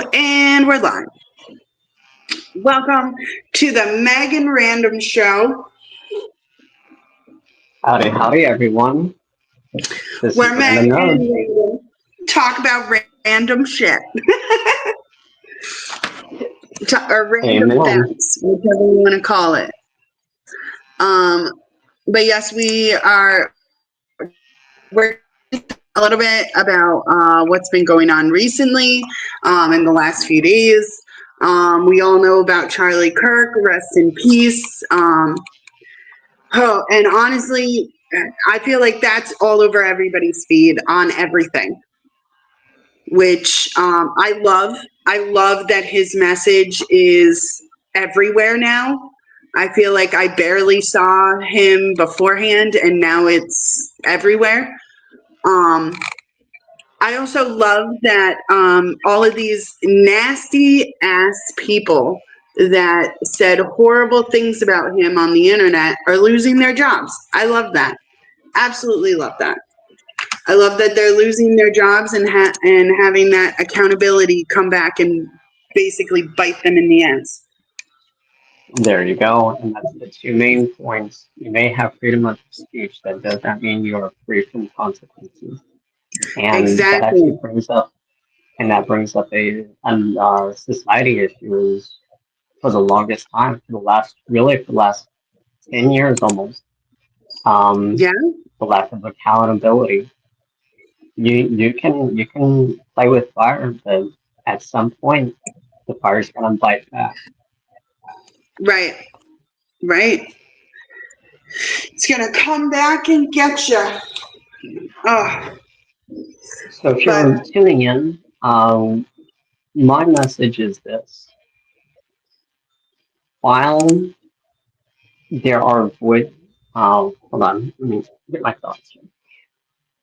And we're live. Welcome to the Meg and Random Show, Howdy, everyone. This where is Meg Random and Show. Random talk about random shit. Or random Amen. facts, whichever you want to call it. But yes, we're a little bit about what's been going on recently in the last few days. We all know about Charlie Kirk, rest in peace. And honestly, I feel like that's all over everybody's feed on everything, which I love. I love that his message is everywhere now. I feel like I barely saw him beforehand, and now it's everywhere. I also love that all of these nasty ass people that said horrible things about him on the internet are losing their jobs. I love that. Absolutely love that. I love that they're losing their jobs and having that accountability come back and basically bite them in the ass. There you go. And that's the two main points. You may have freedom of speech. That does not mean you are free from consequences. And that Exactly. actually brings up a society issues for the longest time, for the last 10 years almost. Yeah. The lack of accountability. You can play with fire, but at some point the fire's gonna bite back. Right. Right. It's gonna come back and get you. Oh, So if but you're tuning in, my message is this. While there are hold on, let me get my thoughts here.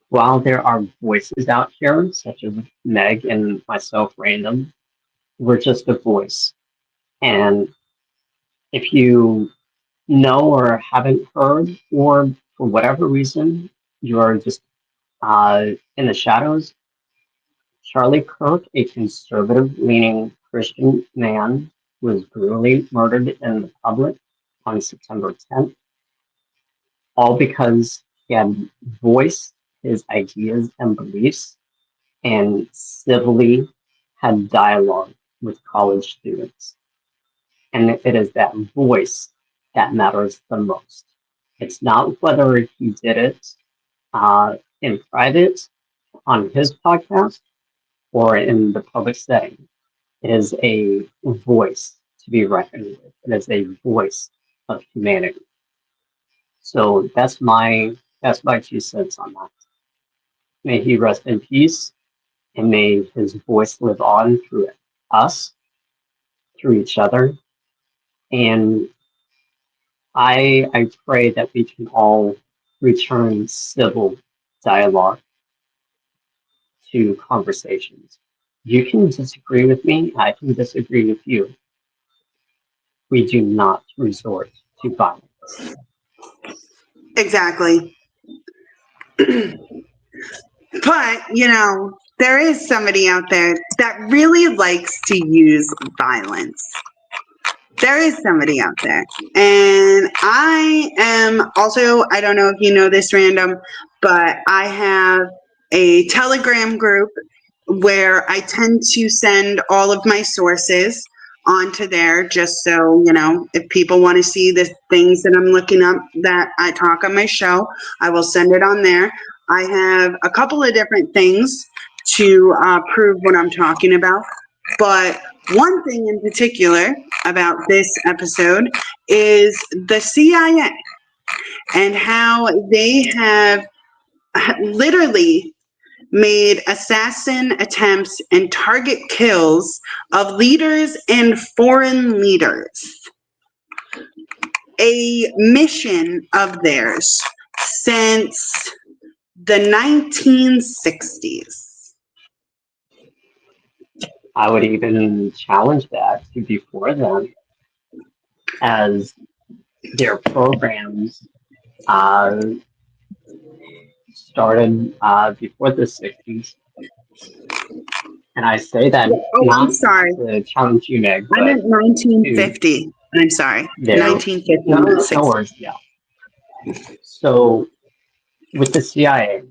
While there are voices out here, such as Meg and myself, Random, we're just a voice. And if you know or haven't heard, or for whatever reason, you're just in the shadows, Charlie Kirk, a conservative-leaning Christian man, was brutally murdered in the public on September 10th, all because he had voiced his ideas and beliefs and civilly had dialogue with college students. And it is that voice that matters the most. It's not whether he did it in private on his podcast or in the public setting. It is a voice to be reckoned with. It is a voice of humanity. So that's my 2 cents on that. May he rest in peace, and may his voice live on through us, through each other. And I pray that we can all return civil dialogue to conversations. You can disagree with me, I can disagree with you. We do not resort to violence. exactly. But, there is somebody out there that really likes to use violence. There is somebody out there. And I am also, I don't know if you know this, Random, but I have a Telegram group where I tend to send all of my sources onto there just so, if people want to see the things that I'm looking up that I talk on my show, I will send it on there. I have a couple of different things to prove what I'm talking about. But one thing in particular about this episode is the CIA and how they have literally made assassin attempts and target kills of leaders and foreign leaders a mission of theirs since the 1960s. I would even challenge that to before then, as their programs started before the 60s. And I say that Oh, I'm not sorry. to challenge you, Meg, I but meant to 1950. I'm sorry. there. 1950, No, not no 60. worries. Yeah. So with the CIA,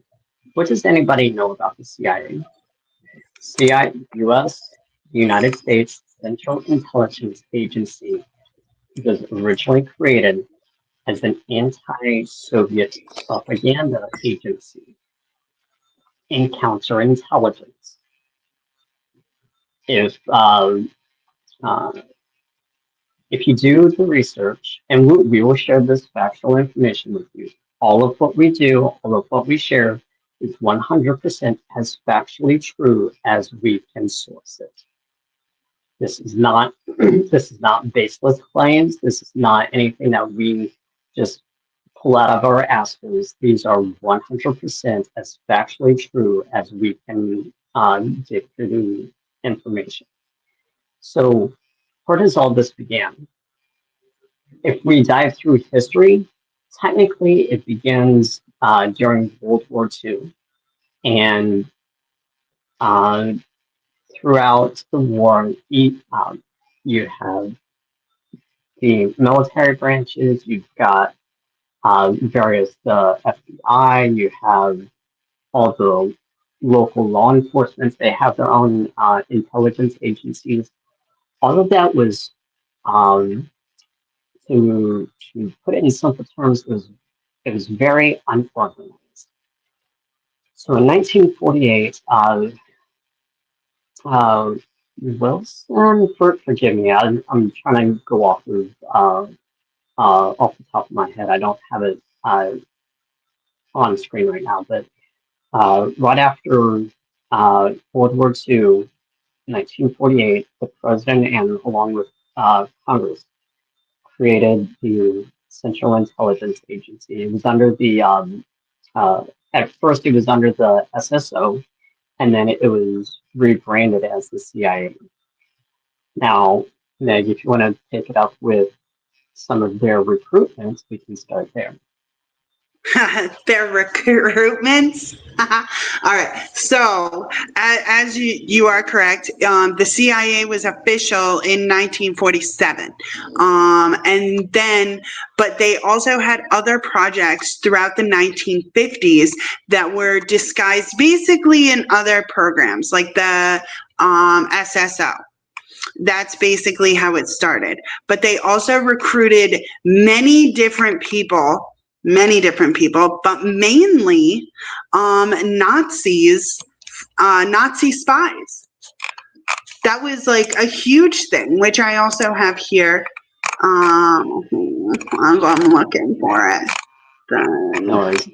what does anybody know about the CIA? CIA, U.S., United States Central Intelligence Agency, was originally created as an anti-Soviet propaganda agency in counterintelligence. If uh, if you do the research, and we will share this factual information with you, all of what we do, all of what we share is 100% as factually true as we can source it. This is not this is not baseless claims. This is not anything that we just pull out of our asses. These are 100% as factually true as we can dig through the information. So, where does all this begin? If we dive through history, technically it begins during World War II, and uh, throughout the war, you have the military branches, you've got various FBI, you have all the local law enforcement, they have their own intelligence agencies. All of that was, um, to put it in simple terms, it was very unorganized. So in 1948, uh, Wilson, forgive me, I'm trying to go off the top of my head. I don't have it on screen right now, but right after World War II, 1948, the president and along with Congress created the Central Intelligence Agency. It was under the at first it was under the SSO, and then it was rebranded as the CIA. Now, Meg, if you want to take it up with some of their recruitments, we can start there. Their recruitments. All right. So, as you are correct, the CIA was official in 1947, and then, but they also had other projects throughout the 1950s that were disguised basically in other programs, like the SSO. That's basically how it started. But they also recruited many different people, but mainly Nazis, Nazi spies. That was like a huge thing, which I also have here. I'm looking for it. No worries.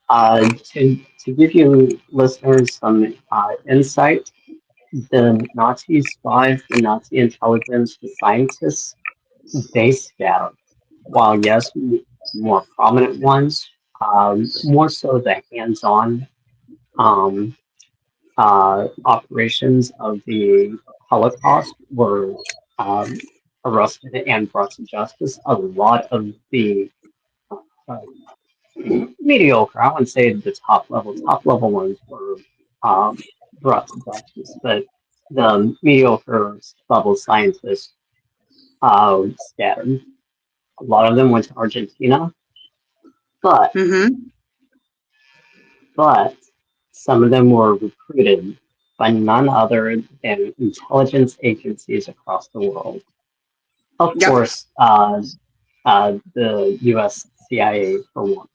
To give you listeners some insight, the Nazi spies, the Nazi intelligence, the scientists, they scattered. While yes, more prominent ones, more so the hands-on um, operations of the Holocaust were um, arrested and brought to justice. A lot of the uh, mediocre, I wouldn't say the top level ones were brought to justice, but the mediocre level scientists scattered. A lot of them went to Argentina, but Mm-hmm. but some of them were recruited by none other than intelligence agencies across the world. Of Yep. course, the US CIA for one.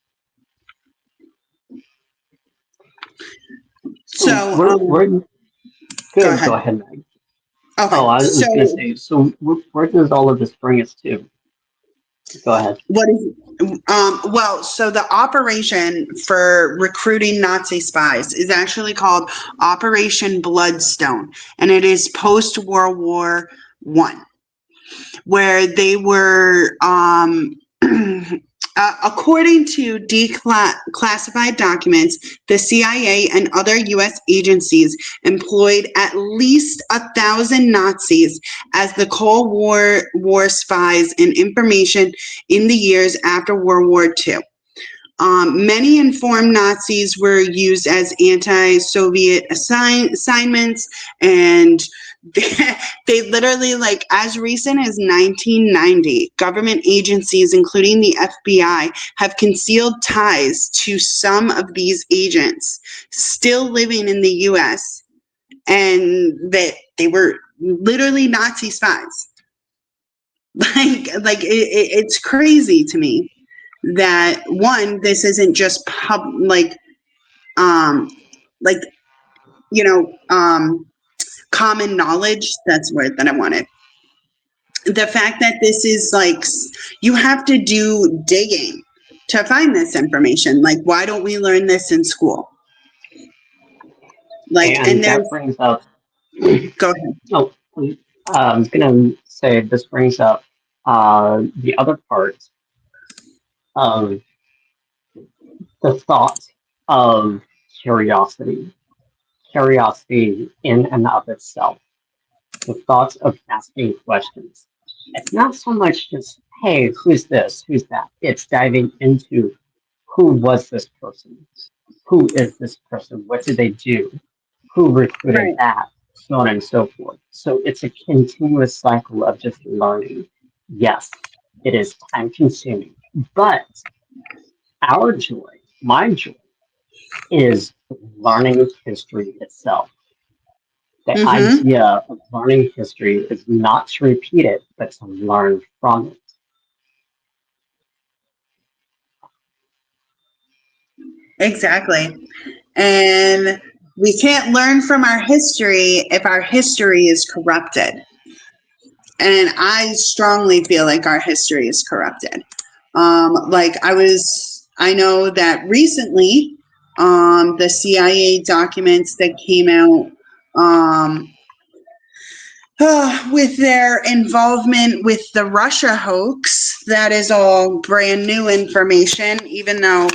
So So, we're go good. ahead. Go ahead, Meg. Okay. Oh, I was going to So, say, so where does all of this bring us to? Go ahead. what is well, so the operation for recruiting Nazi spies is actually called Operation Bloodstone, and it is post World War One, where they were according to declassified documents, the CIA and other U.S. agencies employed at least 1,000 Nazis as the Cold War spies and information in the years after World War II. Many informed Nazis were used as anti-Soviet assignments, and they literally, like, as recent as 1990, government agencies, including the FBI, have concealed ties to some of these agents still living in the U.S., and that they were literally Nazi spies. It's crazy to me that, one, this isn't just like common knowledge. That's the word that I wanted. The fact that this is like, you have to do digging to find this information. Like, why don't we learn this in school? Like, And that brings up, go ahead. oh, I was going to say this brings up the other part of the thought of curiosity. Curiosity in and of itself. The thought of asking questions. It's not so much just, hey, who's this? Who's that? It's diving into who was this person? Who is this person? What did they do? Who recruited Right. that? So on and so forth. So it's a continuous cycle of just learning. Yes, it is time consuming, but our joy, my joy, is learning history itself. The Mm-hmm. idea of learning history is not to repeat it, but to learn from it. Exactly. And we can't learn from our history if our history is corrupted. And I strongly feel like our history is corrupted. I know that recently, the CIA documents that came out, with their involvement with the Russia hoax, that is all brand new information, even though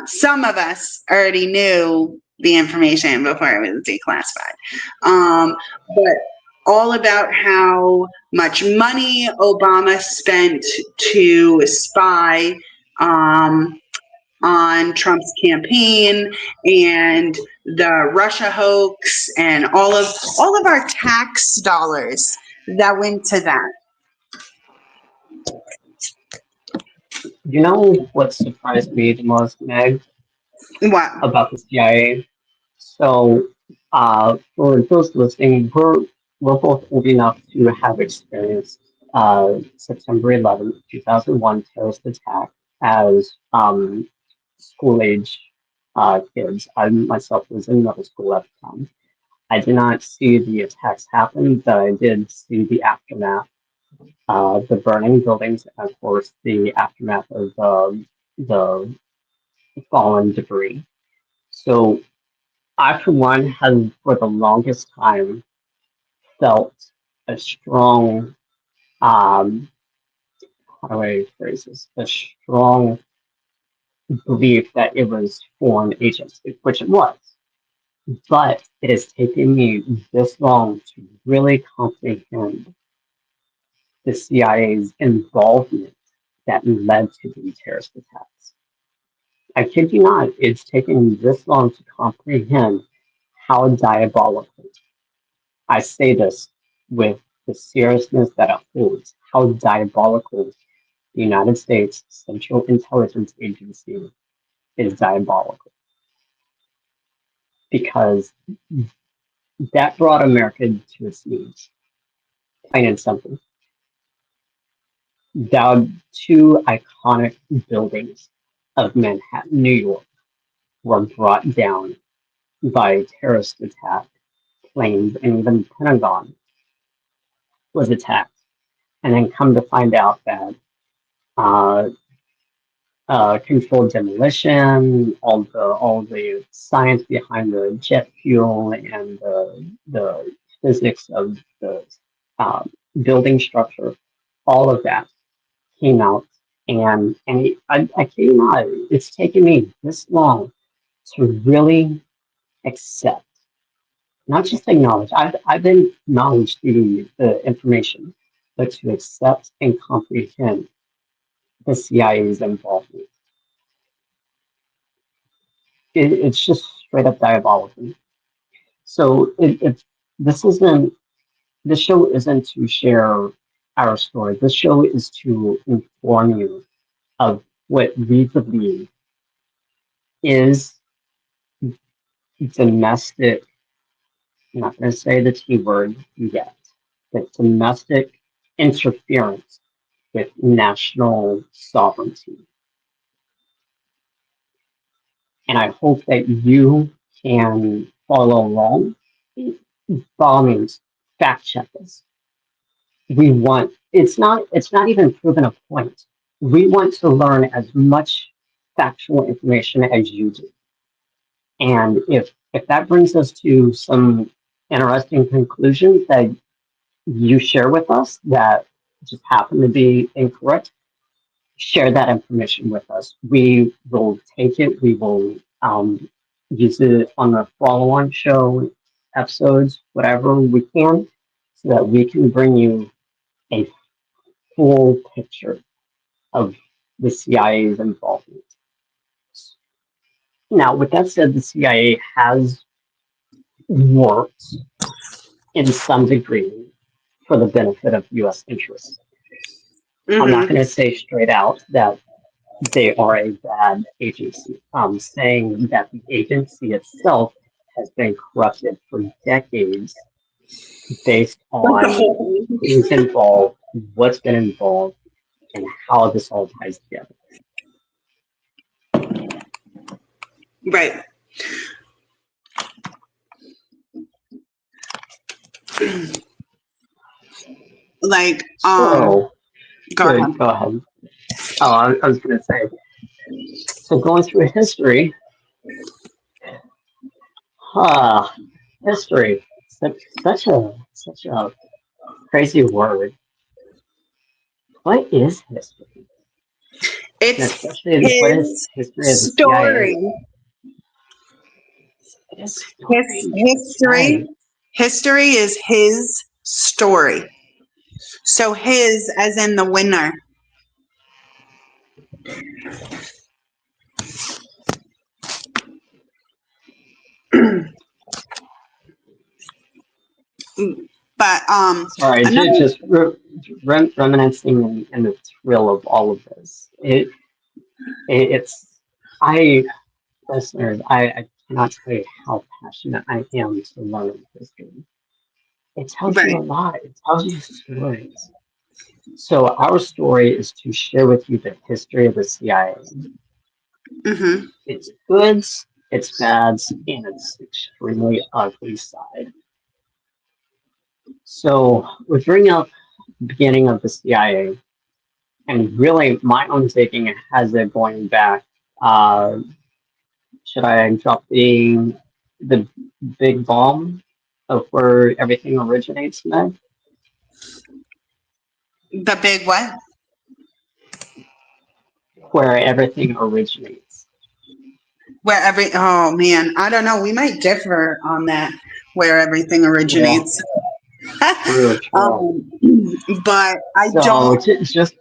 some of us already knew the information before it was declassified. But all about how much money Obama spent to spy on Trump's campaign, and the Russia hoax, and all of our tax dollars that went to that. You know what surprised me the most, Meg, What? about the CIA? So, for those listening, we're both old enough to have experienced September 11th, 2001 terrorist attack as school age kids. I myself was in middle school at the time. I did not see the attacks happen, but I did see the aftermath, the burning buildings, and of course the aftermath of the fallen debris. So I, for one, have for the longest time felt a strong, how do I phrase this? A strong belief that it was foreign agents, which it was. But it has taken me this long to really comprehend the CIA's involvement that led to the terrorist attacks. I kid you not, it's taken me this long to comprehend how diabolical. I say this with the seriousness that it holds, how diabolical the United States Central Intelligence Agency is diabolical. Because that brought America to its knees, plain and simple. Two iconic buildings of Manhattan, New York, were brought down by a terrorist attack. Planes and even the Pentagon was attacked. And then come to find out that uh, controlled demolition, all the science behind the jet fuel and the physics of the uh, building structure, all of that came out. I kid you not, it's taken me this long to really accept, not just acknowledge. I've acknowledged the information, but to accept and comprehend the CIA's involvement. it's just straight up diabolical. So this isn't this show isn't to share our story. This show is to inform you of what we believe is domestic, I'm not going to say the T word yet, but domestic interference with national sovereignty. And I hope that you can follow along. By all means, fact check us. It's not even proven a point. We want to learn as much factual information as you do. And if that brings us to some interesting conclusions that you share with us that just happen to be incorrect, share that information with us. We will take it. We will use it on the follow-on show episodes, whatever we can, so that we can bring you a full picture of the CIA's involvement. Now, with that said, the CIA has worked in some degree for the benefit of U.S. interests. I'm not Mm-hmm. going to say straight out that they are a bad agency. I'm saying that the agency itself has been corrupted for decades based Like the on whole who's involved, what's been involved, and how this all ties together. right. Like So, go ahead. go ahead. Oh, I was going to say, so going through history, uh, history, such a crazy word. What is history? And It's especially, what is his history of the CIA? story. It is His story. history. Right. History is his story. So his as in the winner. But Sorry, another just reminiscing in the thrill of all of this. It's, I, listeners, I cannot tell you how passionate I am to learn history. It tells you a right. lot. It tells you stories. So our story is to share with you the history of the CIA, Mm-hmm. its goods, its bads, and its extremely ugly side. So we bring up the beginning of the CIA, and really my own taking has it going back. Uh, should I drop the big bomb of where everything originates, Meg? The big what? Where everything originates. Where every oh man, I don't know. We might differ on that. Where everything Yeah, originates. true, true. um, but I So don't. just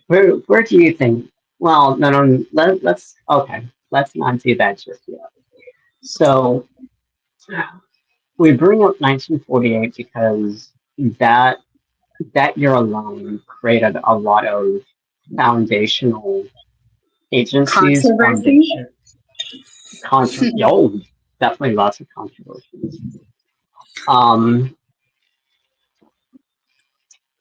where do you think? Well, no, no. Let's okay. Let's not do that just yet. So we bring up 1948 because that that year alone created a lot of foundational agencies, Controversy. foundation, oh, definitely lots of controversies. Um,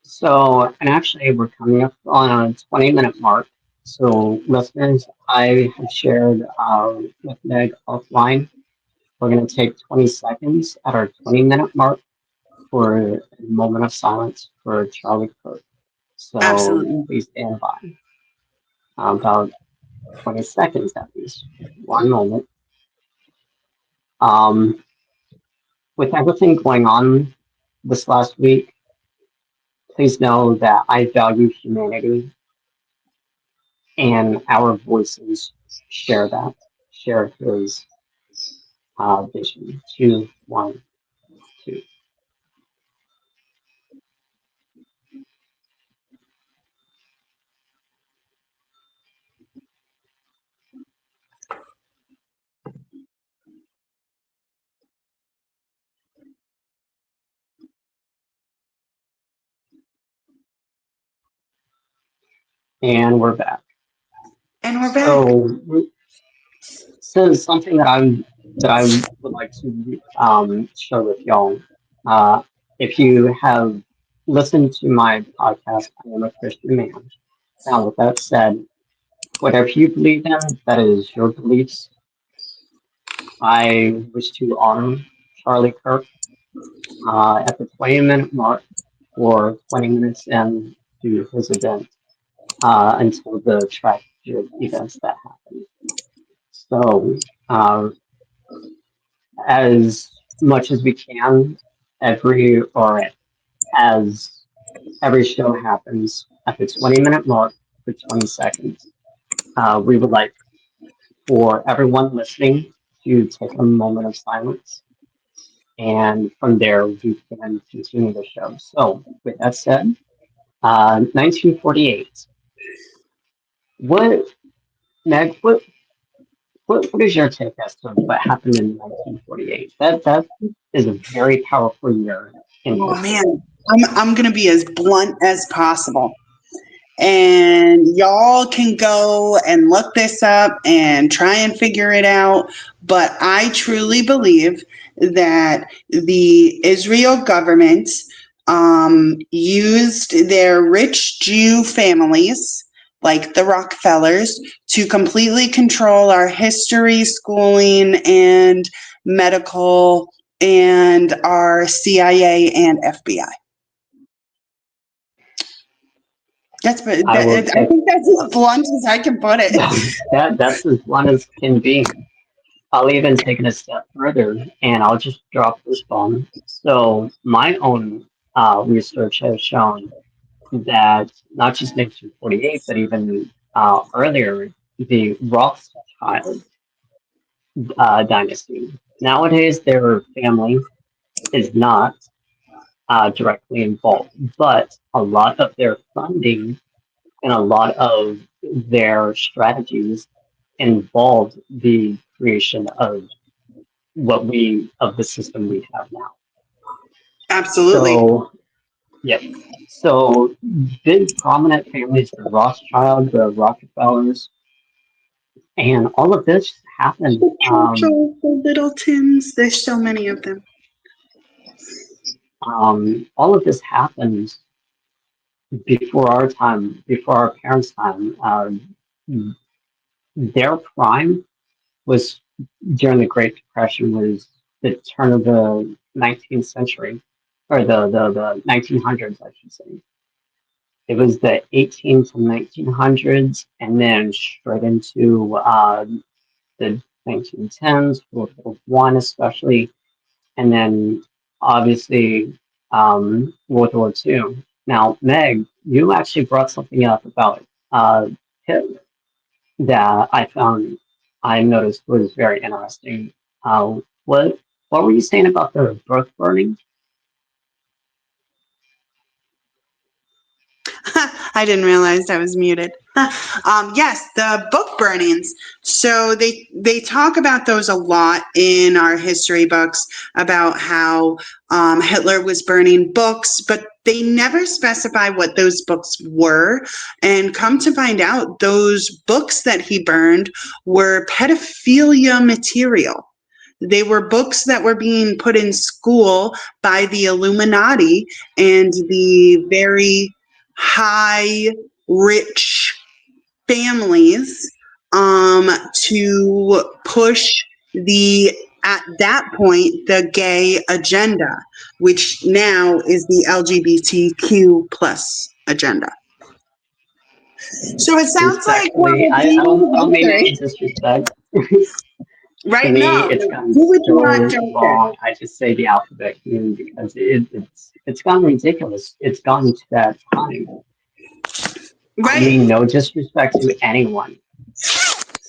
so, and actually, we're coming up on a 20-minute mark. So, listeners, I have shared with Meg offline. We're going to take 20 seconds at our 20-minute mark for a moment of silence for Charlie Kirk. So, Absolutely. please stand by. About 20 seconds at least. One moment. Um, with everything going on this last week, please know that I value humanity and our voices share that, share his vision. Two, one, two. And we're back. And we're back. So, so something that I would like to share with y'all. Uh, if you have listened to my podcast, I am a Christian man. Now, with that said, whatever you believe in, that is your beliefs. I wish to honor Charlie Kirk at the 20-minute mark for 20 minutes into his event until the tragic events that happened. So, as much as we can, every or as every show happens at the 20-minute mark for 20 seconds, we would like for everyone listening to take a moment of silence. And from there, we can continue the show. So, with that said, 1948. What, Meg, what is your take as to what happened in 1948? That is a very powerful year in Oh history. man, I'm gonna be as blunt as possible. And y'all can go and look this up and try and figure it out. But I truly believe that the Israel government used their rich Jew families, like the Rockefellers, to completely control our history, schooling, and medical, and our CIA and FBI. I will I take think that's as blunt as I can put it. that's as blunt as can be. I'll even take it a step further, and I'll just drop this bomb. So my own research has shown that not just 1948, but even earlier, the Rothschild dynasty. Nowadays, their family is not directly involved, but a lot of their funding and a lot of their strategies involved the creation of of the system we have now. Absolutely. So, yep. So, big prominent families, the Rothschild, the Rockefellers, and all of this happened. The Churchill, the Littletons, there's so many of them. All of this happened before our time, before our parents' time. Their prime was during the Great Depression, was the turn of the 19th century, or the 1900s, I should say. It was the 18 to 1900s, and then straight into the 1910s, World War One especially, and then obviously World War Two. Now, Meg, you actually brought something up about Hitler that I noticed was very interesting. What were you saying about the book burning? I didn't realize I was muted. Yes, the book burnings. So they talk about those a lot in our history books about how Hitler was burning books, but they never specify what those books were. And come to find out, those books that he burned were pedophilia material. They were books that were being put in school by the Illuminati and the very high, rich families to push the at that point the gay agenda, which now is the LGBTQ plus agenda. So it sounds like we're Respectfully, I repeating don't mean any history, disrespect. To right? me, No, it's gotten do what you want, so Joker. wrong. I just say the alphabet human because it's gotten ridiculous. It's gotten to that time. I Right, mean, no disrespect to anyone.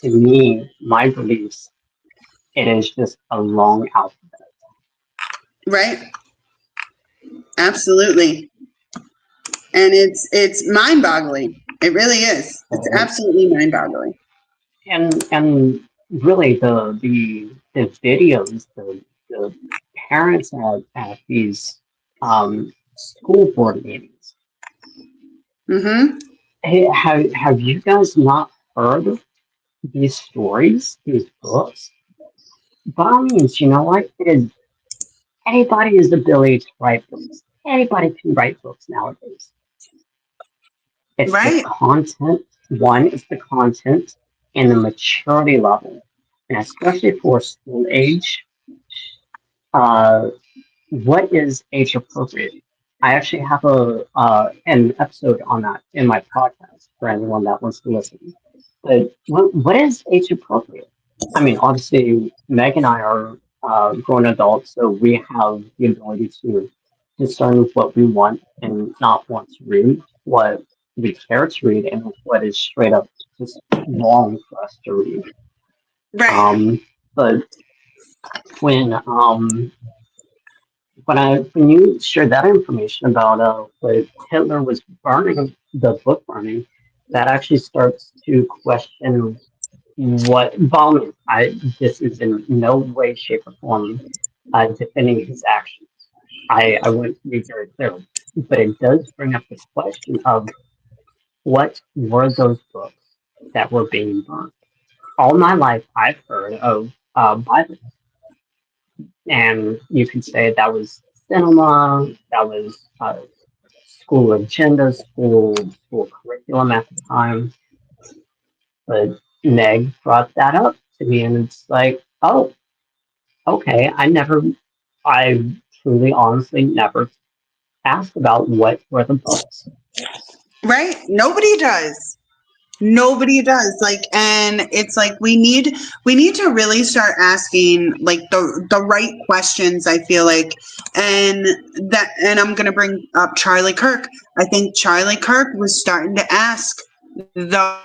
To me, my beliefs, it is just a long alphabet. right, absolutely. And it's mind-boggling. It really is. It's So, absolutely mind-boggling. and really the videos, the parents at these school board meetings, Mm-hmm. Hey, have you guys not heard these stories, these books? By all means, you know what? It is anybody's ability to write books. Anybody can write books nowadays. It's the Right, content. One is the content and the maturity level, and especially for school age. Uh, what is age appropriate? I actually have a an episode on that in my podcast for anyone that wants to listen. But what is age appropriate? I mean, obviously, Meg and I are grown adults, so we have the ability to discern what we want and not want to read, what we care to read, and what is straight up just wrong for us to read. right, Um, but when when you shared that information about what Hitler was burning, the book burning, that actually starts to question what bombing. This is in no way, shape, or form defending his actions. I want to be very clear, but it does bring up the question of what were those books that were being burned. All my life, I've heard of Bible, and you could say that was cinema, that was school agenda, school curriculum at the time. But Meg brought that up to me, and it's like, oh, okay. I truly, honestly, never asked about what were the books. right. Nobody does. Nobody does. Like, and it's like we need to really start asking like the right questions, I feel like. And I'm gonna bring up Charlie Kirk. I think Charlie Kirk was starting to ask the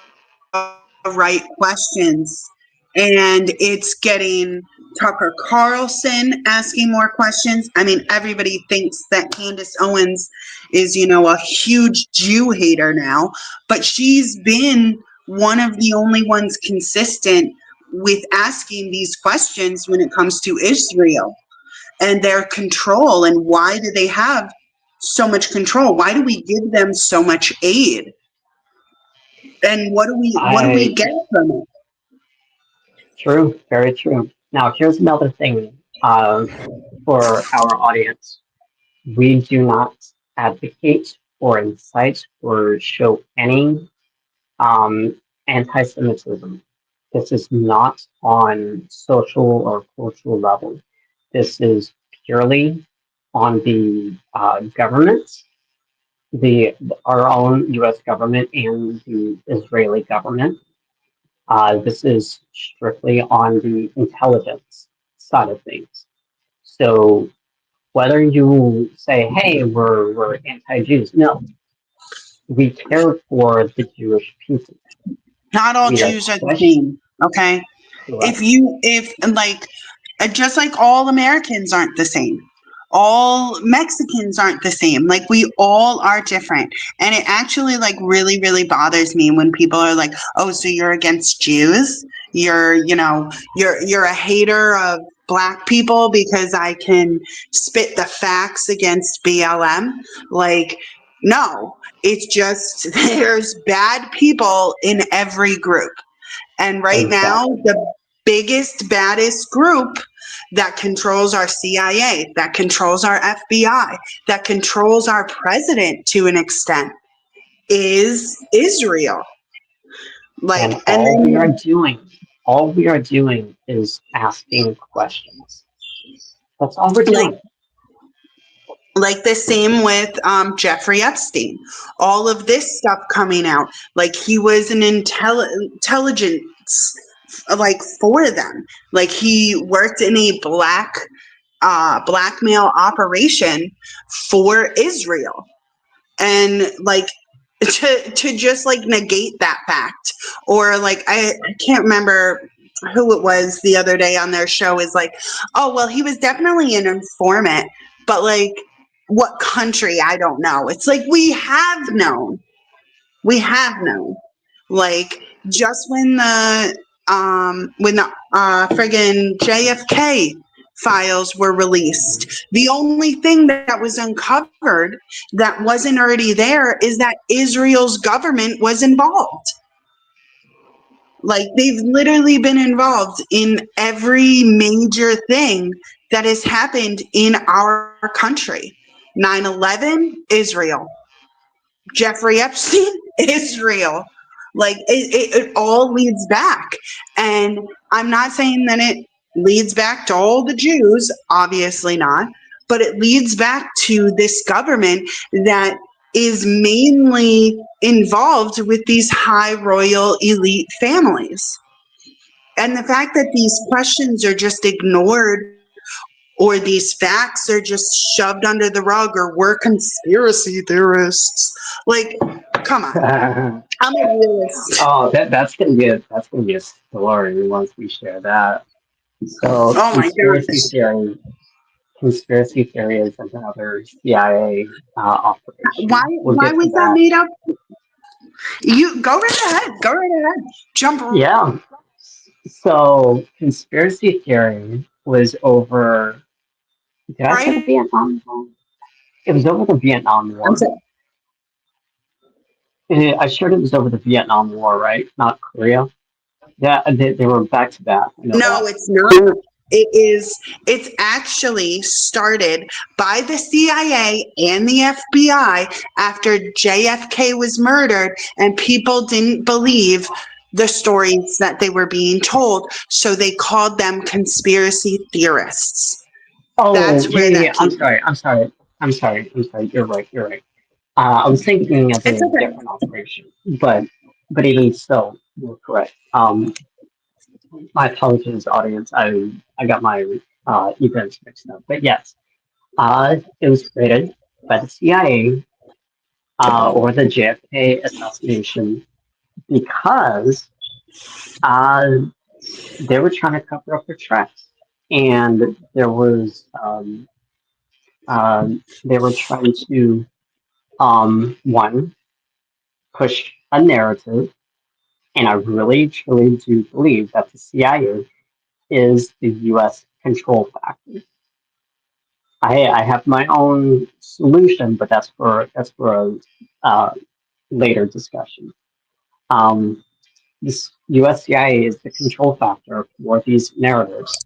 right questions. And it's getting Tucker Carlson asking more questions. I mean, everybody thinks that Candace Owens is, a huge Jew hater now, but she's been one of the only ones consistent with asking these questions when it comes to Israel and their control, and why do they have so much control? Why do we give them so much aid? And what do we I get from it? True, very true. Now, here's another thing for our audience. We do not advocate or incite or show any anti-Semitism. This is not on social or cultural level. This is purely on the government, the our own U.S. government and the Israeli government. This is strictly on the intelligence side of things. So whether you say, "Hey, we're anti-Jews," no, we care for the Jewish people. Not all We are Jews are the question same, okay? correct. If like, just like all Americans aren't the same, all Mexicans aren't the same. Like, we all are different. And it actually like really, really bothers me when people are like, "Oh, so you're against Jews? You're a hater of black people because I can spit the facts against BLM." Like, no, it's just there's bad people in every group. And right now, Exactly. the biggest, baddest group that controls our CIA, that controls our FBI, that controls our president to an extent is Israel. Like, And and then all we are doing is asking questions. That's all we're like, doing. the same with Jeffrey Epstein. All of this stuff coming out, like he was an intelligence like for them. Like he worked in a blackmail operation for Israel. And like to just like negate that fact, or like I can't remember who it was the other day on their show is like, "Oh, well, he was definitely an informant, but like what country? I don't know." It's like we have known, like just when the friggin' JFK files were released. The only thing that was uncovered that wasn't already there is that Israel's government was involved. Like, they've literally been involved in every major thing that has happened in our country. 9/11, Israel. Jeffrey Epstein, Israel. Like, it all leads back. And I'm not saying that it leads back to all the Jews, obviously not, but it leads back to this government that is mainly involved with these high royal elite families. And the fact that these questions are just ignored, or these facts are just shoved under the rug, or we're conspiracy theorists. Like, come on. I'm a realist. Oh, that's gonna be a story once we share that. So Oh my gosh. conspiracy theory is another CIA Why operation. We'll why get to was that that. made up? You go right ahead. Go right ahead. Jump Yeah. So conspiracy theory was over. Did I say the right. Vietnam War? It was over the Vietnam I'm War. sorry. I shared it was over the Vietnam War, right? Not Korea. Yeah, they were back to back. I know No, that. it's not. It's actually started by the CIA and the FBI after JFK was murdered, and people didn't believe the stories that they were being told, so they called them conspiracy theorists. Oh, That's yeah, where yeah, that yeah. I'm came from. sorry. I'm sorry. I'm sorry. I'm sorry. You're right. You're right. I was thinking of It's a okay. different operation, but even so, you're correct. My apologies, audience. I got my events mixed up. But yes, it was created by the CIA or the JFK assassination because uh, they were trying to cover up their tracks, and they were trying to one push a narrative, and I really truly do believe that the CIA is the U.S. control factor. I have my own solution, but that's for a uh, later discussion. Um, this US CIA is the control factor for these narratives,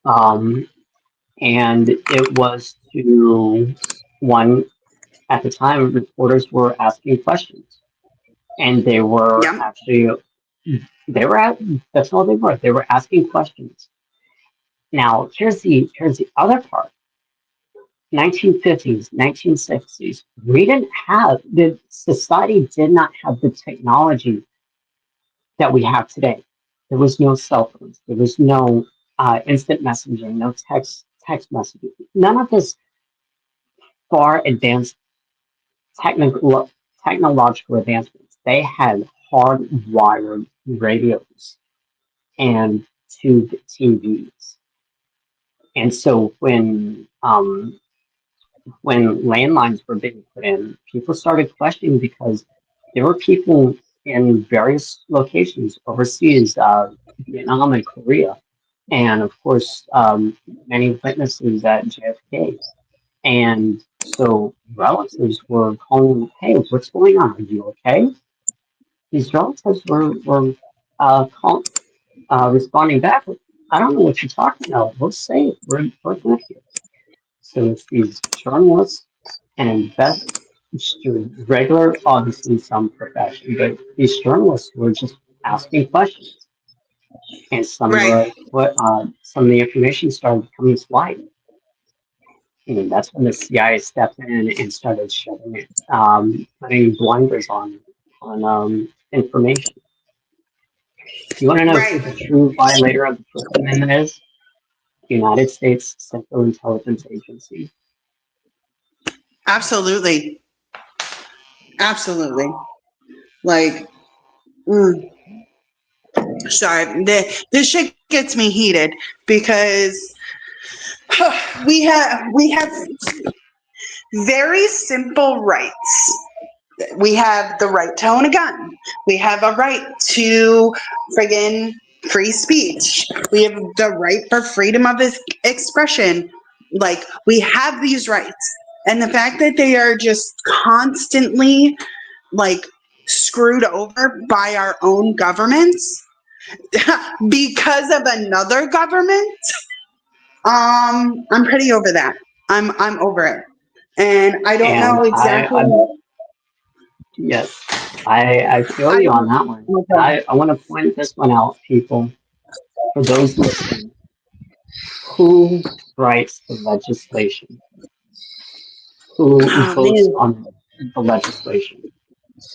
um, and it was to one at the time reporters were asking questions, and they were Yeah. actually they were at that's all they were asking questions. Now here's the other part. 1950s, 1960s, we didn't have the society did not have the technology that we have today. There was no cell phones, there was no instant messaging, no text messaging, none of this far advanced technical technological advancements. They had hardwired radios and tube TVs, and so when landlines were being put in, people started questioning because there were people in various locations overseas, Vietnam and Korea, and of course, many witnesses at JFK. And so relatives were calling, "Hey, what's going on? Are you okay?" These relatives were responding back, "I don't know what you're talking about. We're safe. We're good here." So it's these journalists and regular, obviously some profession, but these journalists were just asking questions, and Right. some of the information started coming to light, and that's when the CIA stepped in and started putting blinders on information. You want to know who Right. the true violator of the First Amendment is? The United States Central Intelligence Agency. Absolutely. Absolutely. Like, mm, sorry, this shit gets me heated because we have very simple rights. We have the right to own a gun. We have a right to friggin' free speech. We have the right for freedom of expression. Like, we have these rights. And the fact that they are just constantly, like, screwed over by our own governments because of another government, I'm pretty over that. I'm over it. And I don't And know exactly. yes, I feel I you on don't. that one. And Okay. I want to point this one out, people, for those listening. Who writes the legislation? Who Oh votes man. on the legislation?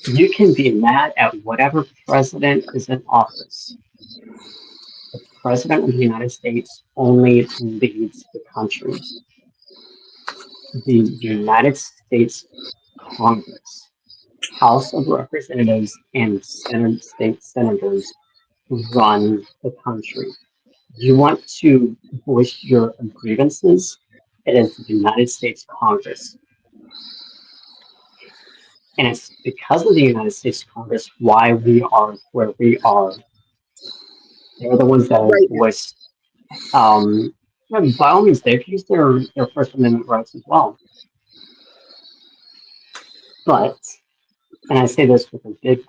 You can be mad at whatever president is in office. The president of the United States only leads the country. The United States Congress, House of Representatives, and Senate state senators run the country. You want to voice your grievances? It is the United States Congress. And it's because of the United States Congress why we are where we are. They're the ones that have Right now. voiced, by all means, they've used their First Amendment rights as well. But, and I say this with a big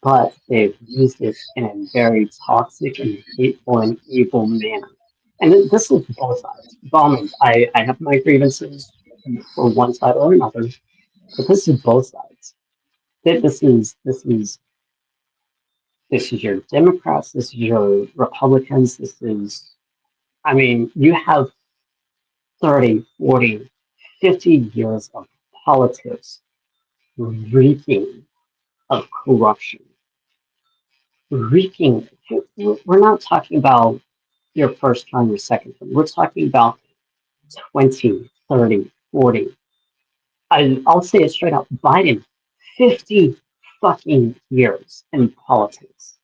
but they've used it in a very toxic and hateful and evil manner. And this is both sides. By all means, I have my grievances for one side or another, but this is both sides. This is your Democrats, this is your Republicans, this is, I mean, you have 30, 40, 50 years of politics reeking of corruption. Reeking, we're not talking about your first term, your second term. We're talking about 20, 30, 40. I'll say it straight out. Biden, 50 fucking years in politics.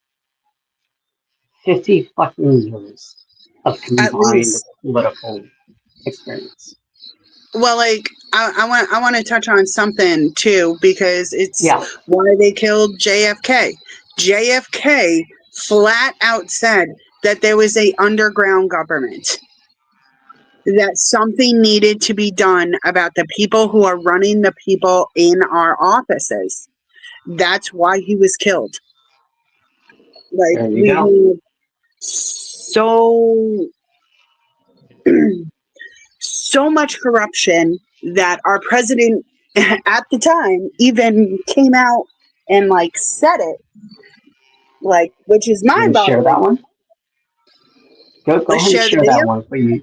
50 fucking years of At combined least. political experience. Well, like, I want to touch on something too, because it's Yeah, why they killed JFK. JFK flat out said that there was a underground government, that something needed to be done about the people who are running the people in our offices. That's why he was killed. Like, there you we go. have so so much corruption that our president at the time even came out and, like, said it, like, which is You can share that mind-boggling. one. Go Let's ahead and share the share that video. one, please.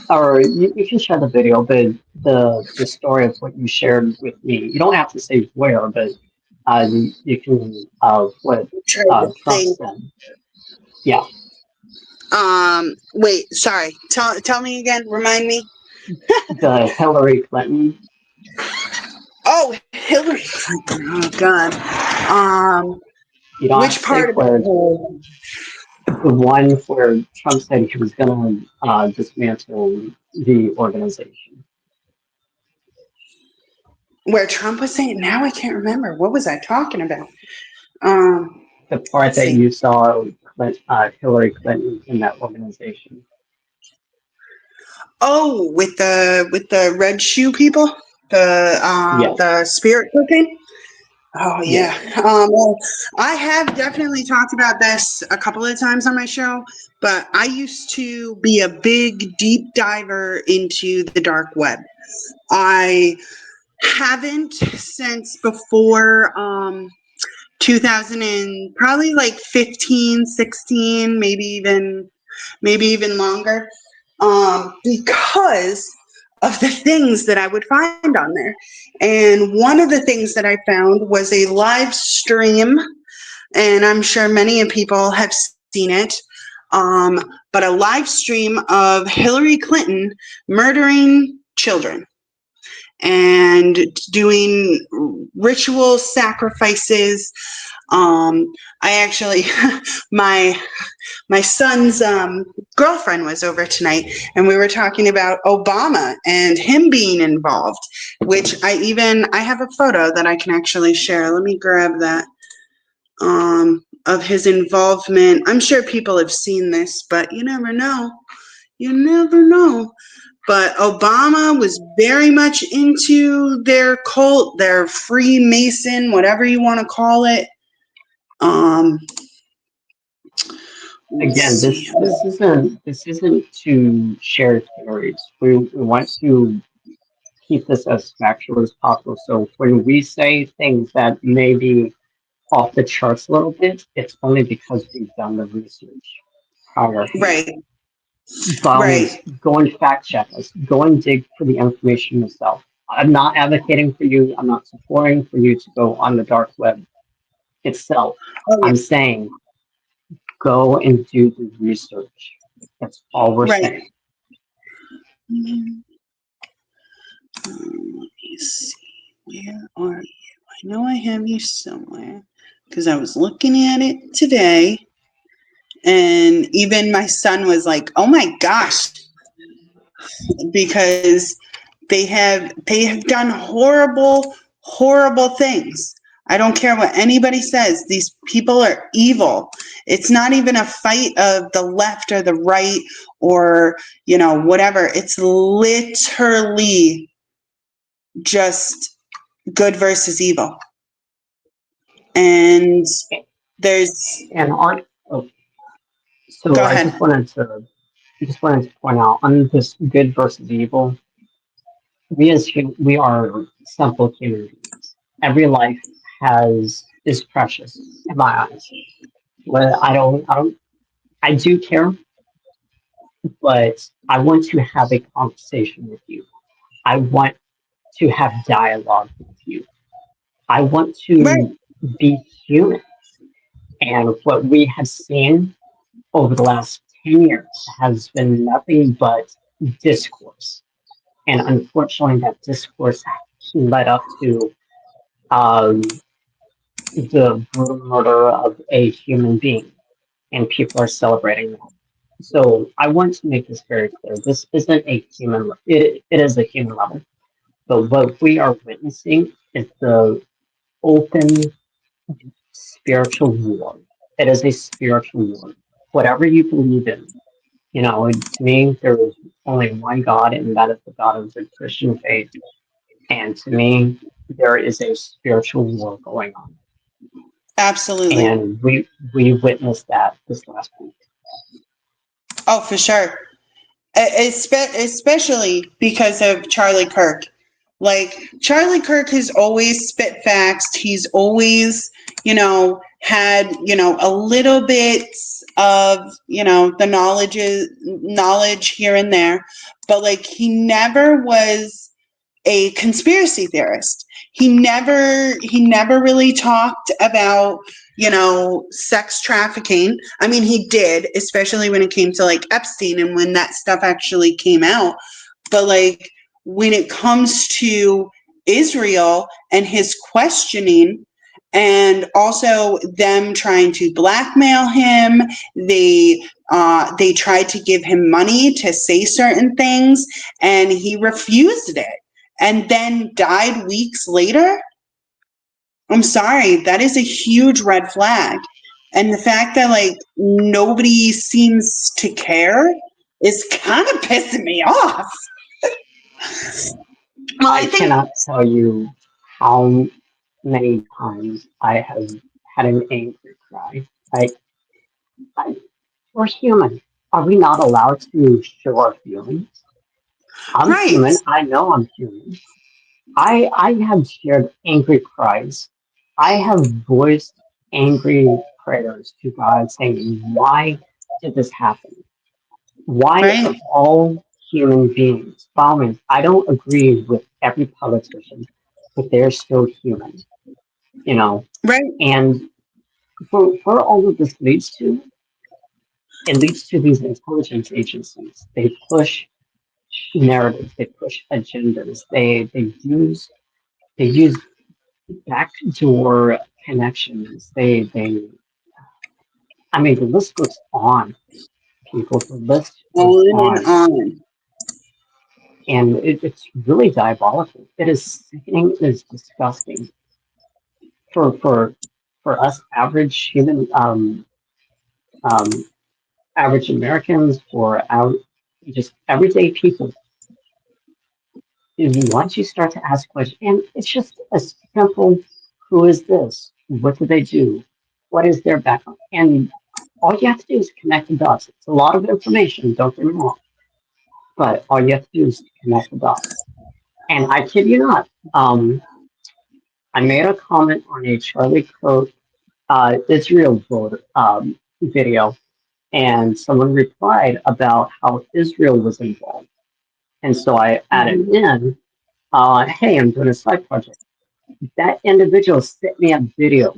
Or you can share the video, but the story of what you shared with me. You don't have to say where, but you can what Try the Trump thing. said. Yeah, Wait, sorry, tell me again, remind me. the Hillary Clinton. Oh, Hillary Clinton. Oh God. You don't have to Which say part of where. it? The one where Trump said he was going to dismantle the organization. Where Trump was saying, now I can't remember. What was I talking about? Um, The part let's that see. you saw Hillary Clinton in that organization. Oh, with the red shoe people, Yes, the spirit cooking. Oh yeah. yes. Well, I have definitely talked about this a couple of times on my show, but I used to be a big deep diver into the dark web. I haven't since before 2000 and probably like 15, 16, maybe even longer, because of the things that I would find on there. And one of the things that I found was a live stream, and I'm sure many people have seen it, but a live stream of Hillary Clinton murdering children and doing ritual sacrifices. I actually, my my son's girlfriend was over tonight, and we were talking about Obama and him being involved. Which I have a photo that I can actually share. Let me grab that. of his involvement. I'm sure people have seen this, but you never know. You never know. But Obama was very much into their cult, their Freemason, whatever you want to call it. Um, let's Again, see. this isn't to share theories. We want to keep this as factual as possible. So when we say things that may be off the charts a little bit, it's only because we've done the research priorhand. Right, By all right. means, go and fact check us. Go and dig for the information yourself. I'm not advocating for you. I'm not supporting for you to go on the dark web itself. Oh, yeah. I'm saying go and do the research. That's all we're Right. saying. Let me see. Where are you? I know I have you somewhere because I was looking at it today, and even my son was like, "Oh my gosh," because they have done horrible things. I don't care what anybody says. These people are evil. It's not even a fight of the left or the right or, whatever. It's literally just good versus evil. And there's And on, oh, go so ahead. I just wanted to point out on this good versus evil. We are simple human beings. Every life is precious in my eyes. Well, I do care, but I want to have a conversation with you. I want to have dialogue with you. I want Right. to be human. And what we have seen over the last 10 years has been nothing but discourse. And unfortunately, that discourse led up to um, the brutal murder of a human being, and people are celebrating that. So I want to make this very clear. This isn't a it is a human level. But what we are witnessing is the open spiritual war. It is a spiritual war. Whatever you believe in, to me, there is only one God, and that is the God of the Christian faith. And to me, there is a spiritual war going on. Absolutely. And we witnessed that this last week. Oh, for sure. Especially because of Charlie Kirk. Like, Charlie Kirk has always spit facts. He's always, had, a little bit of, the knowledge here and there. But, like, he never was a conspiracy theorist. He never really talked about, sex trafficking. I mean, he did, especially when it came to like Epstein and when that stuff actually came out. But like when it comes to Israel and his questioning and also them trying to blackmail him, they tried to give him money to say certain things and he refused it and then died weeks later. I'm sorry, that is a huge red flag. And the fact that like nobody seems to care is kind of pissing me off. Well, I I think cannot tell you how many times I have had an angry cry. I we're human. Are we not allowed to show our feelings? I'm right, human. I know I'm human. I have shared angry cries. I have voiced angry prayers to God saying, why did this happen? Why right, of all human beings, following, I don't agree with every politician, but they're still human, you know. right. And where all of this leads to, it leads to these intelligence agencies. They push narratives, they push agendas, they use backdoor connections. I mean, the list goes on, people. The list goes On and on. on. And it's really diabolical. It is sickening. It is disgusting for for us average human, um, average Americans, for our just everyday people, once you start to ask questions, and it's just a simple, who is this? What do they do? What is their background? And all you have to do is connect the dots. It's a lot of information, don't get me wrong, but all you have to do is connect the dots. And I kid you not, I made a comment on a Charlie Kirk Israel video, and someone replied about how Israel was involved. And so I added in, hey, I'm doing a side project. That individual sent me a video,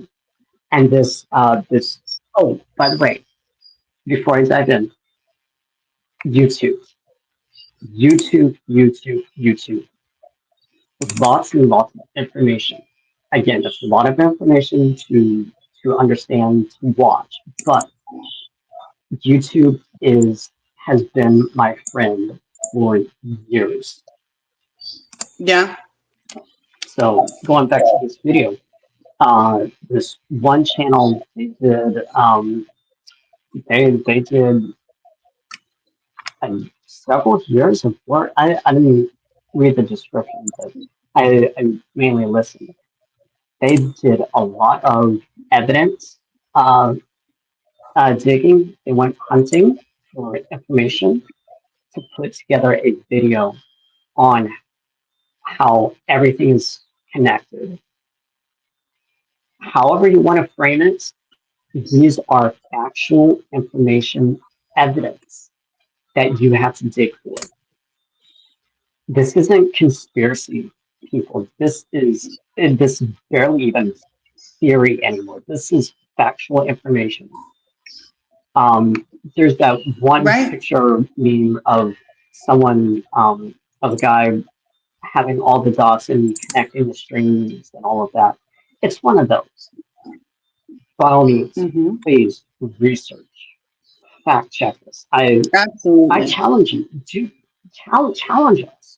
and oh, by the way, before I dive in, YouTube, YouTube. Lots and lots of information. Again, that's a lot of information to understand, to watch, but YouTube is has been my friend for years. Yeah. So going back to this video, this one channel they did several years of work. I didn't read the description, but I mainly listened. They did a lot of evidence uh, digging. They went hunting for information to put together a video on how everything is connected. However you want to frame it, these are factual information, evidence that you have to dig for. This isn't conspiracy, people. This is barely even theory anymore. This is factual information. There's that one Right. picture meme of someone, of a guy having all the dots and connecting the strings and all of that. It's one of those. By all means, Mm-hmm. please research, fact check this. I Absolutely. challenge you to challenge us.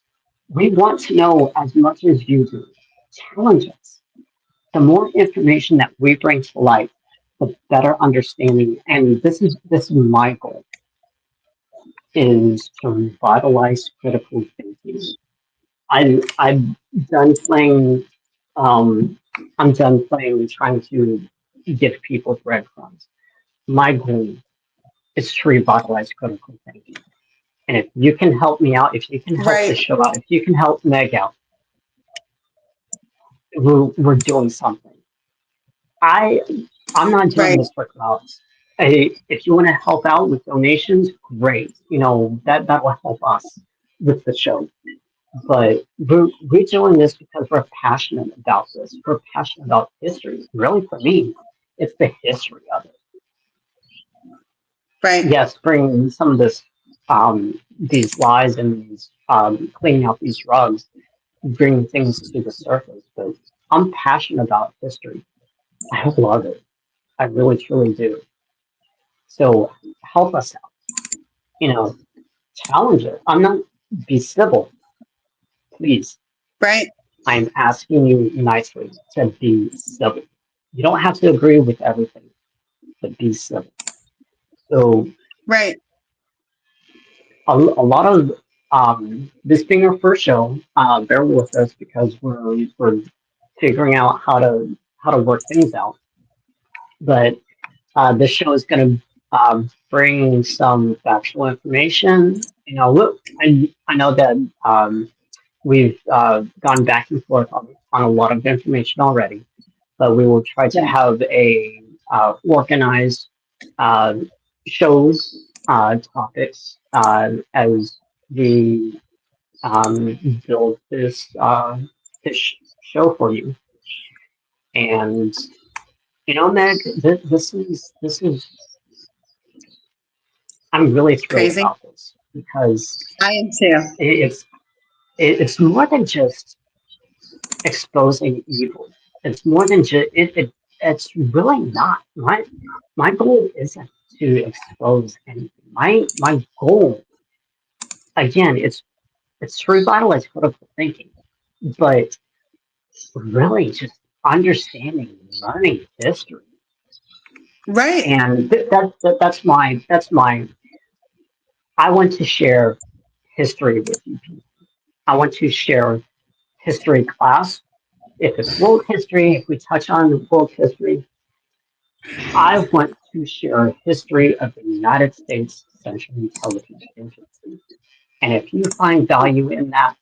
We want to know as much as you do. Challenge us. The more information that we bring to light, the better understanding. And this is my goal, is to revitalize critical thinking. I'm done playing. Um, I'm done playing trying to give people breadcrumbs. My goal is to revitalize critical thinking. And if you can help me out, if you can help the Right. show out, if you can help Meg out, we're doing something. I I'm not doing Right. this for clouds. If you want to help out with donations, great. You know that will help us with the show. But we're doing this because we're passionate about this. We're passionate about history. Really, for me, it's the history of it. Right. Yes, bring some of this, these lies and these, cleaning out these drugs, bring things to the surface. But I'm passionate about history. I love it. I really, truly do. So help us out. You know, challenge it. I'm not be civil, please. Right. I'm asking you nicely to be civil. You don't have to agree with everything, but be civil. So Right. a lot of this being our first show, bear with us because we're figuring out how to work things out. But this show is going to bring some factual information. You know, look, I know that we've gone back and forth on a lot of information already, but we will try to Yeah. have a organized uh, shows, topics, as we build this show for you. And you know, Meg, this is I'm really thrilled Crazy. about this because I am too. it's it's more than just exposing evil. It's more than just it's really not. My goal isn't to expose anything. My goal, again, it's to revitalize critical thinking, but really just understanding, learning history. Right. And that's my I want to share history with you people. I want to share history class. If it's world history, if we touch on world history, I want to share history of the United States Central Intelligence Agency. And if you find value in that,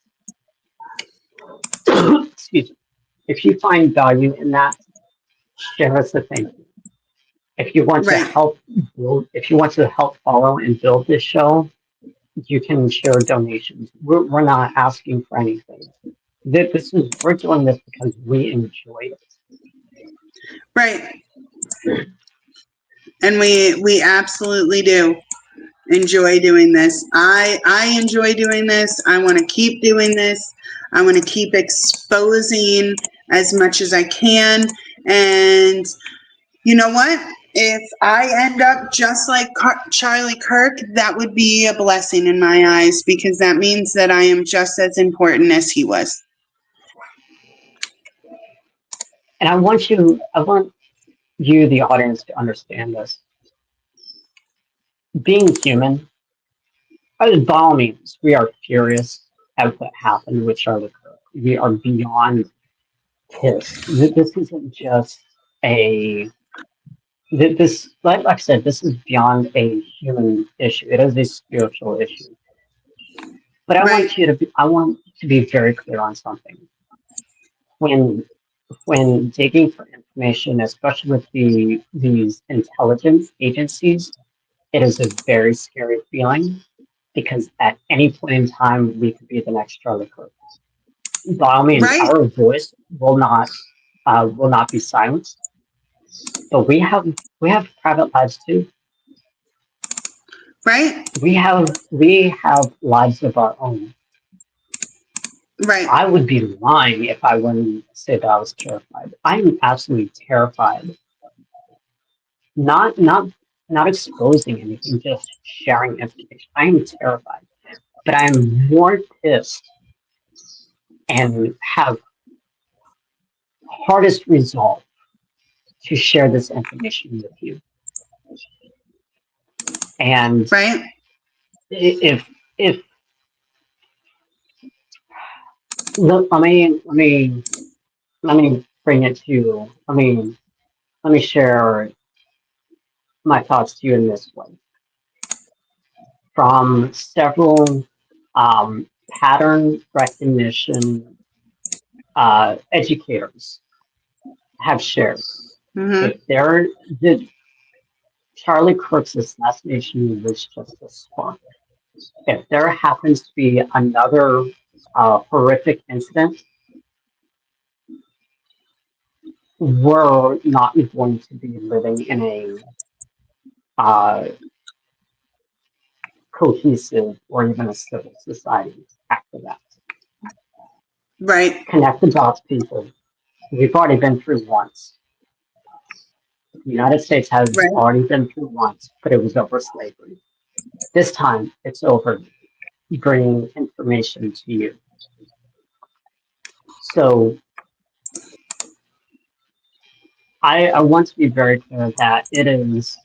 excuse me, if you find value in that, share us a thank you. If you want to Right. help build, if you want to help follow and build this show, you can share donations. We're not asking for anything. We're doing this because we enjoy it. Right. And we absolutely do enjoy doing this. I enjoy doing this. I want to keep doing this. I want to keep exposing as much as I can. And you know what? If I end up just like Charlie Kirk, that would be a blessing in my eyes, because that means that I am just as important as he was. And I want you, the audience, to understand this. Being human, by all means, we are furious at what happened with Charlie Kirk. We are beyond pissed. This isn't just a this like I said, this is beyond a human issue. It is a spiritual issue. But Right. I want to be very clear on something. When digging for information, especially with these intelligence agencies, it is a very scary feeling because at any point in time we could be the next Charlie Kirk. By all means, Right. our voice will not be silenced, but we have private lives too. Right. We have lives of our own. Right. I would be lying if I wouldn't say that I was terrified. I'm absolutely terrified. Not not not exposing anything, just sharing information. I am terrified, but I'm more pissed and have hardest resolve to share this information with you. And Right. if let me bring it to let me share my thoughts to you in this way. From several pattern recognition educators have shared, Mm-hmm. if there did Charlie Kirk's assassination was just a spark. If there happens to be another horrific incident, we're not going to be living in a uh, cohesive or even a civil society after that. Right. Connect the dots, people. We've already been through once. The United States has Right. already been through once, but it was over slavery. This time, it's over bringing information to you. So I want to be very clear that this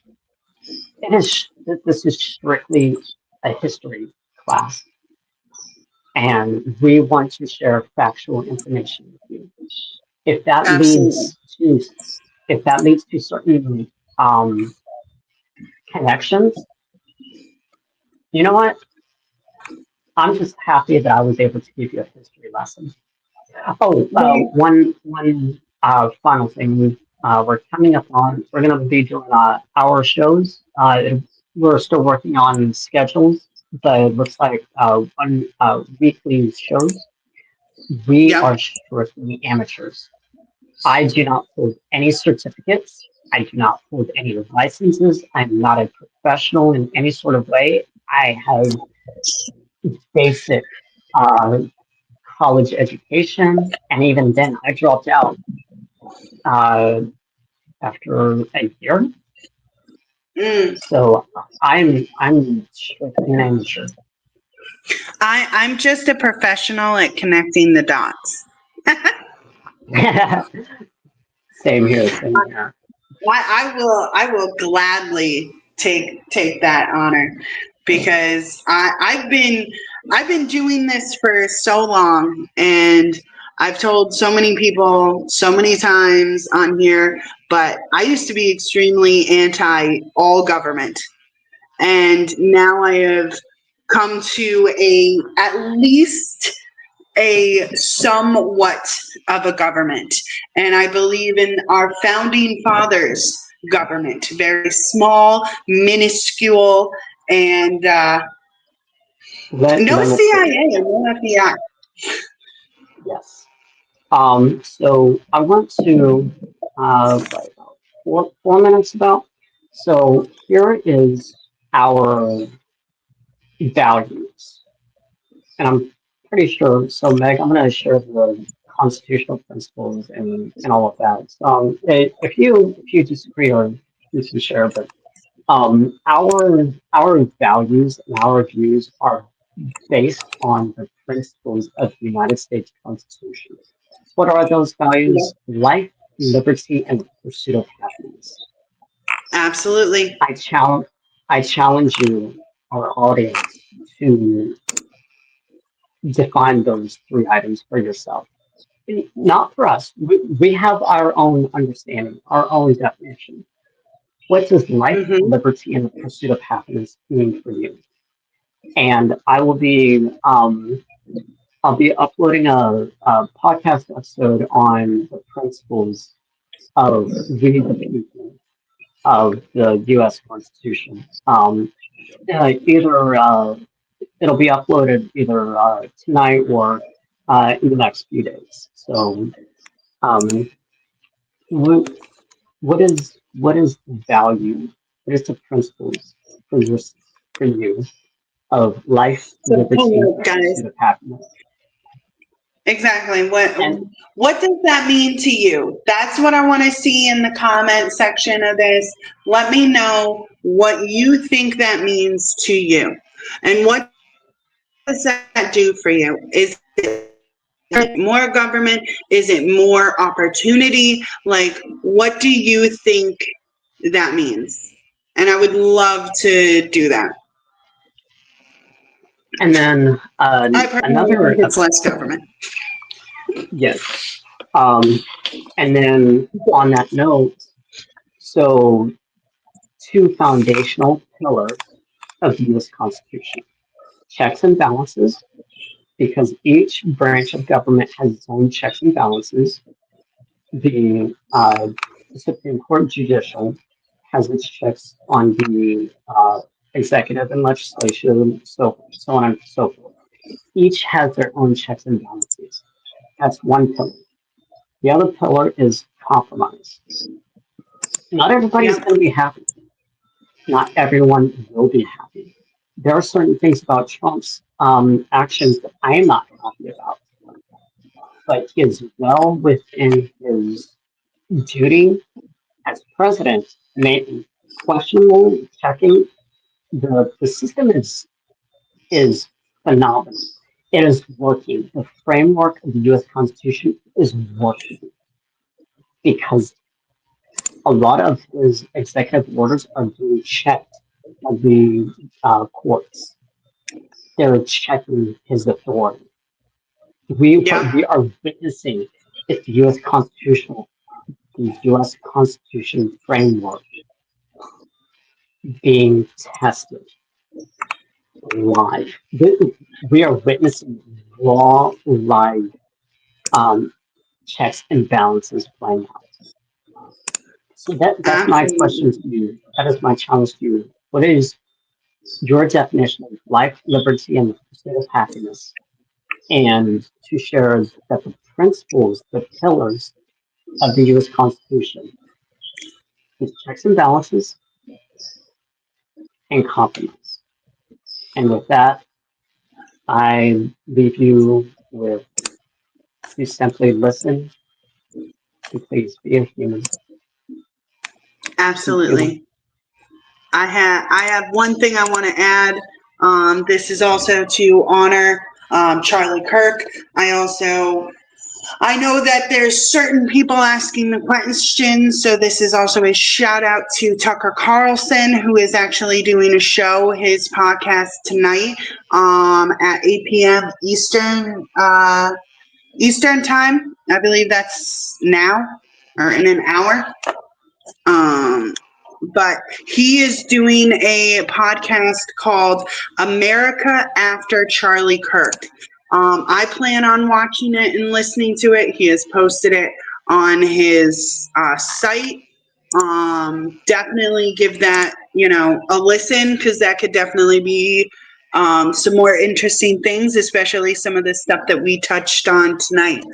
is strictly a history class, and we want to share factual information with you. If that Absolutely. leads to certain um, connections, you know what? I'm just happy that I was able to give you a history lesson. Oh, Right. one final thing. We're coming up on. We're going to be doing hour shows. We're still working on schedules, but it looks like one weekly shows. We Yep. are strictly amateurs. I do not hold any certificates. I do not hold any licenses. I'm not a professional in any sort of way. I have basic uh, college education, and even then, I dropped out uh, after a year. Mm. So I'm strictly an amateur. I'm just a professional at connecting the dots. Same here, same here. I will gladly take that honor because I've been doing this for so long, and I've told so many people so many times on here, but I used to be extremely anti all government. And now I have come to at least a somewhat of a government. And I believe in our founding fathers' government, very small, minuscule, and no Limited. CIA and no FBI. Yes. So I want to, what, about 4 minutes about. So here is our values, and I'm pretty sure. So Meg, I'm going to share the constitutional principles and all of that. If you disagree, or you can share, but our values and our views are based on the principles of the United States Constitution. What are those Yeah, values? Life, liberty, and the pursuit of happiness. absolutely. I challenge you, our audience, to define those three items for yourself. Not for us. We have our own understanding, our own definition. What does life, Hmm. liberty, and the pursuit of happiness mean for you? And I'll be uploading a podcast episode on the principles of we the people of the U.S. Constitution. Either it'll be uploaded either tonight or in the next few days. So, um, what, what is the value? What is the principles for you of life, So, liberty, hold up, and guys. pursuit of happiness? Exactly. And What does that mean to you? That's what I want to see in the comment section of this. Let me know what you think that means to you. And what does that do for you? Is it more government? Is it more opportunity? Like, what do you think that means? And I would love to do that. and then I personally think another it's less government. yes. Um, and then on that note, so two foundational pillars of the U.S. Constitution: checks and balances, because each branch of government has its own checks and balances. The Supreme Court judicial has its checks on the executive and legislative, so on and so forth. Each has their own checks and balances. That's one pillar. The other pillar is compromise. Not everybody's Yep. going to be happy. Not everyone will be happy. There are certain things about Trump's actions that I am not happy about, but he is well within his duty as president, making questionable checking. The system is phenomenal. It is working. The framework of the U.S. Constitution is working because a lot of his executive orders are being checked by the courts. They're checking his authority. Yep. We are witnessing if the U.S. Constitution framework being tested live. We are witnessing raw live um, checks and balances playing out. So that's my question Absolutely. to you. That is my challenge to you. What is your definition of life, liberty, and the pursuit of happiness? And to share that the principles, the pillars of the U.S. Constitution is checks and balances and compromise. And with that, I leave you with to simply listen and please be a human. Thank you. Absolutely. I have one thing I want to add. This is also to honor Charlie Kirk. I also I know that there's certain people asking the questions, so this is also a shout out to Tucker Carlson, who is actually doing a show, his podcast tonight, at 8 p.m. Eastern time. I believe that's now or in an hour. But he is doing a podcast called America After Charlie Kirk. I plan on watching it and listening to it. He has posted it on his site. Definitely give that, a listen, because that could definitely be some more interesting things, especially some of the stuff that we touched on tonight.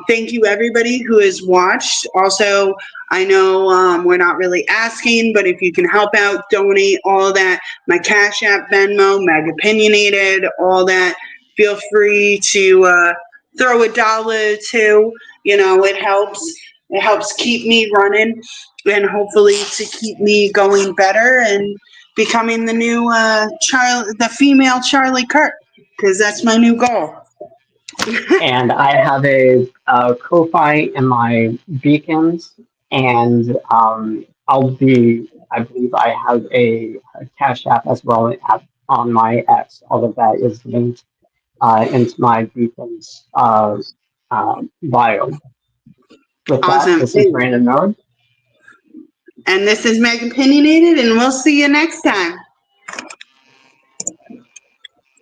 Thank you, everybody who has watched. Also, I know we're not really asking, but if you can help out, donate, all that, my Cash App, Venmo, Meg Opinionated, all that, feel free to throw $1 too. It helps. It helps keep me running and hopefully to keep me going better and becoming the new the female Charlie Kirk, because that's my new goal. And I have a Ko-fi in my beacons, and I believe I have a Cash App as well on my X. All of that is linked into my beacons bio. With that, Awesome. this is Random Node. And this is Meg Opinionated, and we'll see you next time.